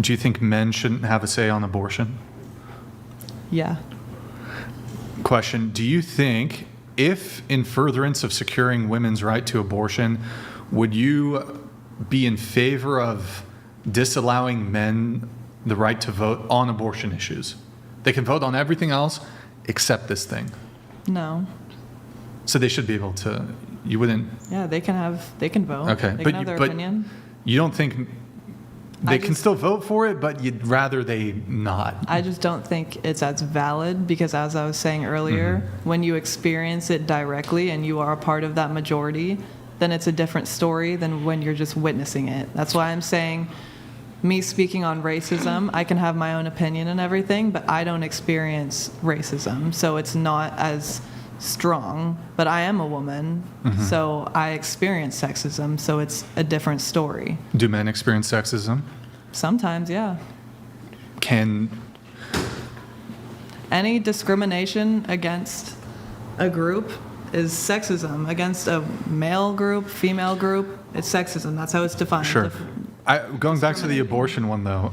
Do you think men shouldn't have a say on abortion? Yeah. Question, do you think if in furtherance of securing women's right to abortion, would you be in favor of disallowing men the right to vote on abortion issues? They can vote on everything else except this thing. No. So they should be able to, you wouldn't... Yeah, they can vote. Okay. They can have their opinion. You don't think they can still vote for it, but you'd rather they not? I just don't think it's as valid because, as I was saying earlier, when you experience it directly and you are a part of that majority, then it's a different story than when you're just witnessing it. That's why I'm saying, me speaking on racism, I can have my own opinion and everything, but I don't experience racism, so it's not as strong. But I am a woman, so I experience sexism, so it's a different story. Do men experience sexism? Sometimes, yeah. Can any discrimination against a group is sexism. Against a male group, female group, it's sexism. That's how it's defined. Sure. Going back to the abortion one, though,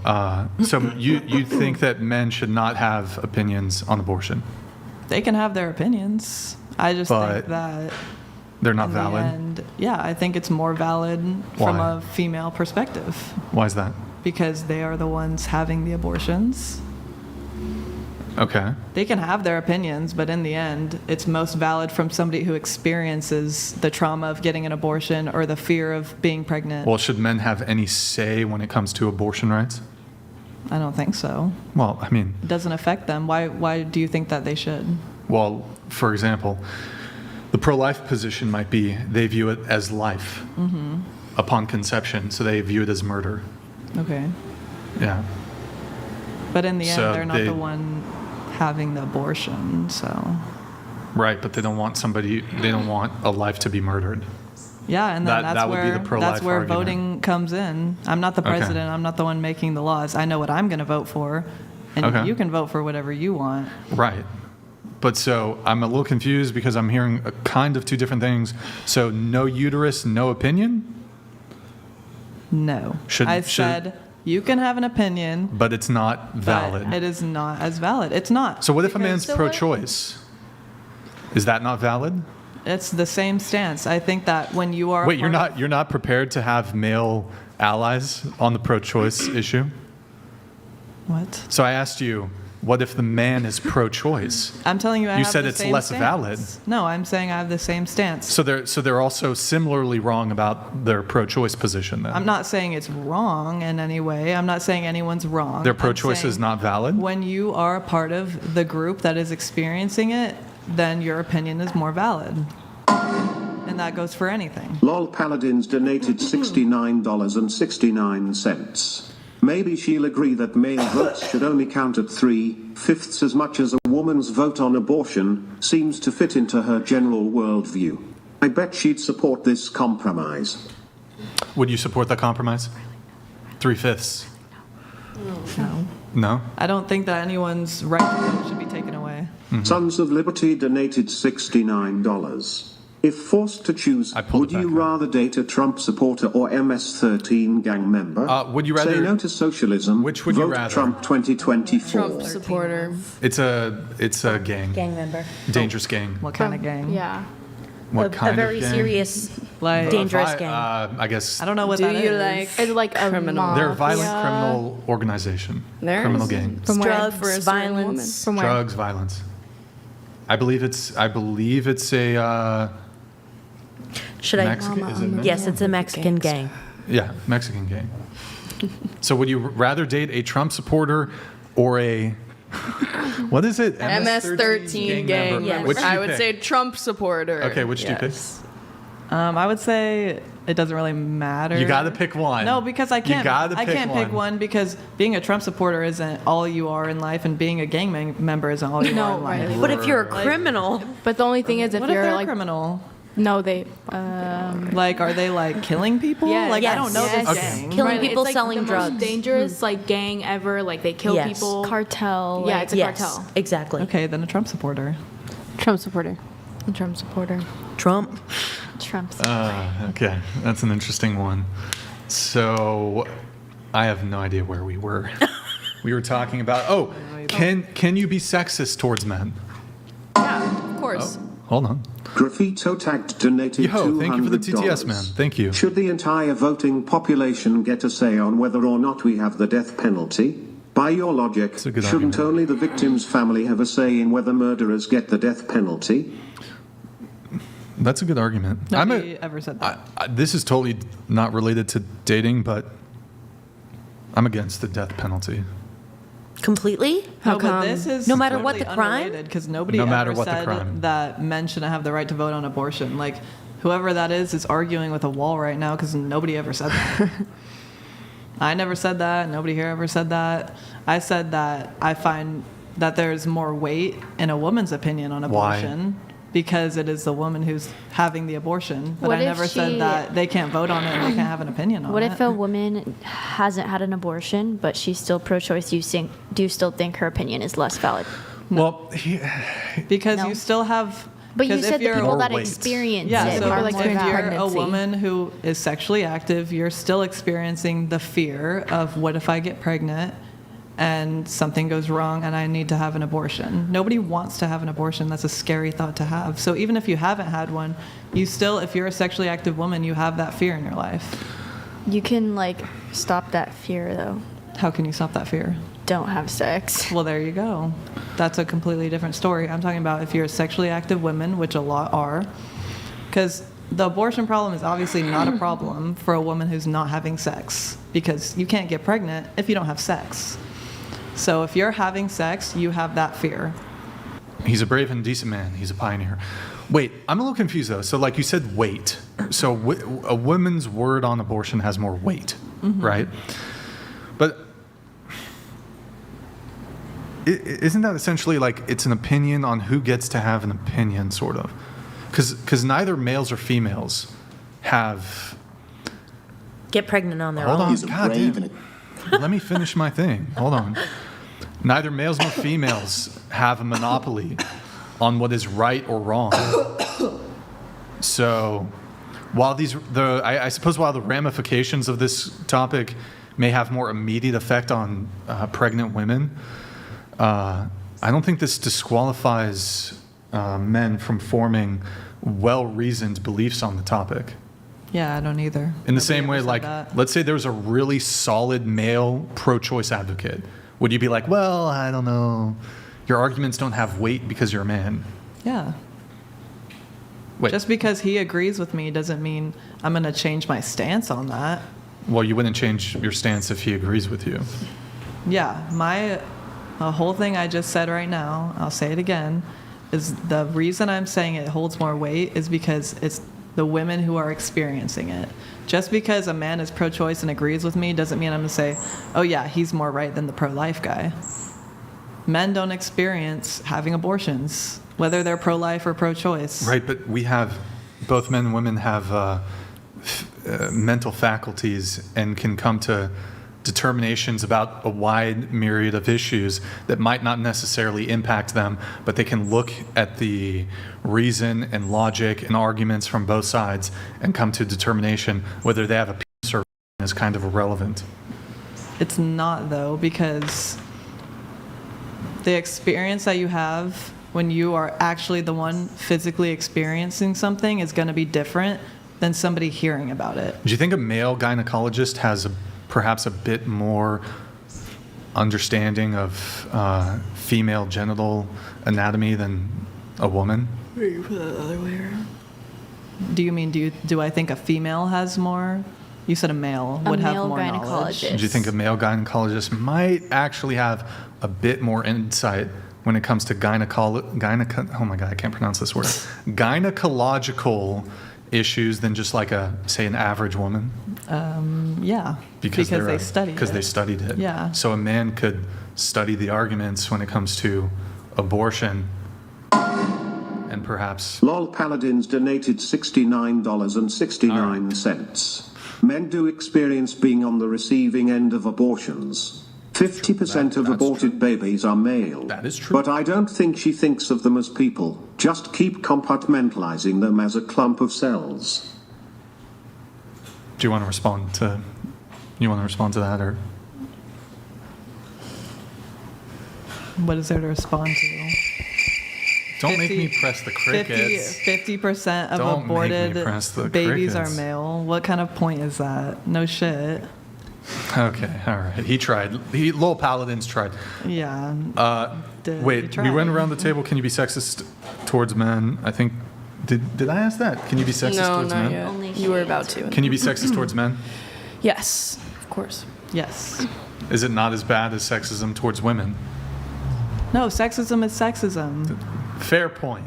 so you think that men should not have opinions on abortion? They can have their opinions. I just think that they're not valid? And yeah, I think it's more valid from a female perspective. Why is that? Because they are the ones having the abortions. Okay. They can have their opinions, but in the end, it's most valid from somebody who experiences the trauma of getting an abortion or the fear of being pregnant. Well, should men have any say when it comes to abortion rights? I don't think so. Well, I mean... It doesn't affect them. Why do you think that they should? Well, for example, the pro-life position might be they view it as life upon conception, so they view it as murder. Okay. Yeah. But in the end, they're not the one having the abortion, so... Right, but they don't want a life to be murdered. Yeah, and then that would be the pro-life that's where argument. Voting comes in. I'm not the president. Okay. I'm not the one making the laws. I know what I'm going to vote for, and you can vote for whatever you want. Right. But so I'm a little confused because I'm hearing a kind of two different things. So no uterus, no opinion? No. I said you can have an opinion. But it's not valid. But it is not as valid. It's not. So what if a man's pro-choice? Is that not valid? It's the same stance. I think that when you are... Wait, you're not prepared to have male allies on the pro-choice issue? What? So I asked you, what if the man is pro-choice? I'm telling you, you said it's less valid. No, I'm saying I have the same stance. So they're also similarly wrong about their pro-choice position then? I'm not saying it's wrong in any way. I'm not saying anyone's wrong. Their pro-choice is not valid? When you are a part of the group that is experiencing it, then your opinion is more valid. And that goes for anything. LOL Paladins donated $69.69. Maybe she'll agree that male votes should only count at 3/5 as much as a woman's vote on abortion, seems to fit into her general worldview. I bet she'd support this compromise. Would you support that compromise? 3/5? No. No? I don't think that anyone's right to vote should be taken away. Sons of Liberty donated $69. If forced to choose, would you rather date a Trump supporter or MS-13 gang member? Would you rather... Say no to socialism. Which would vote you rather? Trump 2024. Trump supporter. It's a gang. Gang member. Dangerous gang. What kind of gang? Yeah. What kind of gang? A very serious, dangerous gang. I guess... I don't know what that is. It's like a criminal. They're a violent criminal organization. Criminal gang. Drugs, violence. From where? Drugs, violence. I believe it's a... Should I? Is it Mexican? Yes, it's a Mexican gang. Yeah, Mexican gang. So would you rather date a Trump supporter or a... What is it? MS-13 gang. Yes. Which do I you would pick? say Trump supporter. Okay, which do you pick? I would say it doesn't really matter. You got to pick one. No, because I can't. I can't pick one because being a Trump supporter isn't all you are in life, and being a gang member isn't all you are in life. But if you're a criminal, But the only thing is, if What you're if they're like a criminal? no, they Like, are they like killing people? Yes. Like, I Yes. don't know Yes. this Okay. gang. killing Right, people, it's like selling the drugs. most dangerous like gang ever. Like they kill Yes. people. Cartel. Yeah, like, it's a Yes, cartel. exactly. Okay, then a Trump supporter. Trump supporter. Trump supporter. Trump. Trump. Okay, that's an interesting one. So I have no idea where we were. We were talking about, can you be sexist towards men? Yeah, of course. Hold on. Graffito tagged donated Yo, thank you for the $200. TTS, man. Thank you. Should the entire voting population get a say on whether or not we have the death penalty? By your logic, That's a good shouldn't argument. only the victim's family have a say in whether murderers get the death penalty? That's a good argument. Nobody ever said that. This is totally not related to dating, but I'm against the death penalty. Completely? How No, come? but this is No matter what the crime? because nobody No matter ever what the said crime. that men shouldn't have the right to vote on abortion. Like, whoever that is arguing with a wall right now because nobody ever said that. I never said that. Nobody here ever said that. I said that I find that there's more weight in a woman's opinion on Why? abortion because it is the woman who's having the abortion. But What I if never said she- that they can't vote on it and they can't have an opinion on What it. if a woman hasn't had an abortion, but she's still pro-choice? Do you still think her opinion is less valid? Well, Because No. you still have. But you 'cause if said the you're- people More that weight. experience Yeah, it so are like more if you're a pregnancy. woman who is sexually active, you're still experiencing the fear of what if I get pregnant and something goes wrong and I need to have an abortion. Nobody wants to have an abortion. That's a scary thought to have. So even if you haven't had one, you still, if you're a sexually active woman, you have that fear in your life. You can like stop that fear though. How can you stop that fear? Don't have sex. Well, there you go. That's a completely different story. I'm talking about if you're a sexually active woman, which a lot are, because the abortion problem is obviously not a problem for a woman who's not having sex, because you can't get pregnant if you don't have sex. So if you're having sex, you have that fear. he's a brave and decent man. He's a pioneer. Wait, I'm a little confused though. So, like you said, weight. So, a woman's word on abortion has more weight, right? But isn't that essentially like it's an opinion on who gets to have an opinion, sort of? Because neither males or females have. Get pregnant on their Hold own. on, He's a God brave damn. and Let me finish my thing. Hold on. Neither males nor females have a monopoly on what is right or wrong. So, while I suppose while the ramifications of this topic may have more immediate effect on pregnant women, I don't think this disqualifies men from forming well-reasoned beliefs on the topic. Yeah, I don't either. In the Nobody same ever way, said like, that. let's say there's a really solid male pro-choice advocate. Would you be like, well, I don't know, your arguments don't have weight because you're a man? Yeah. Wait, Just because he agrees with me doesn't mean I'm going to change my stance on that. well, you wouldn't change your stance if he agrees with you. Yeah, the whole thing I just said right now, I'll say it again, is the reason I'm saying it holds more weight is because it's the women who are experiencing it. Just because a man is pro-choice and agrees with me doesn't mean I'm going to say, oh yeah, he's more right than the pro-life guy. Men don't experience having abortions, whether they're pro-life or pro-choice. Right, but both men and women have mental faculties and can come to determinations about a wide myriad of issues that might not necessarily impact them, but they can look at the reason and logic and arguments from both sides and come to a determination whether they have a penis or is kind of irrelevant. It's not, though, because the experience that you have when you are actually the one physically experiencing something is going to be different than somebody hearing about it. Do you think a male gynecologist has perhaps a bit more understanding of female genital anatomy than a woman? Do you mean, do I think a female has more? You said a male would have male more knowledge. gynecologist. Do you think a male gynecologist might actually have a bit more insight when it comes to oh my God, I can't pronounce this word. Gynecological issues than just like say an average woman? Yeah, Because they studied Because it. they studied it. Yeah. So a man could study the arguments when it comes to abortion and perhaps... LOL Paladins donated $69.69. Men do experience being on the receiving end of abortions. 50% of That's aborted true. babies are male. That is true. But I don't think she thinks of them as people. Just keep compartmentalizing them as a clump of cells. Do you want to respond to that or... What is there to respond to? Don't make 50 me press the crickets. 50% of Don't make me aborted press the babies crickets. are male. What kind of point is that? No shit. Okay, all right. He tried. Lowell Paladins tried. Yeah. You Wait, we tried. went around the table. Can you be sexist towards men? I think. Did I ask that? Can you be sexist No, towards not men? yet. Only You were she about to. Can you be sexist towards men? Yes, of course. Yes. Is it not as bad as sexism towards women? No, sexism is sexism. Fair point.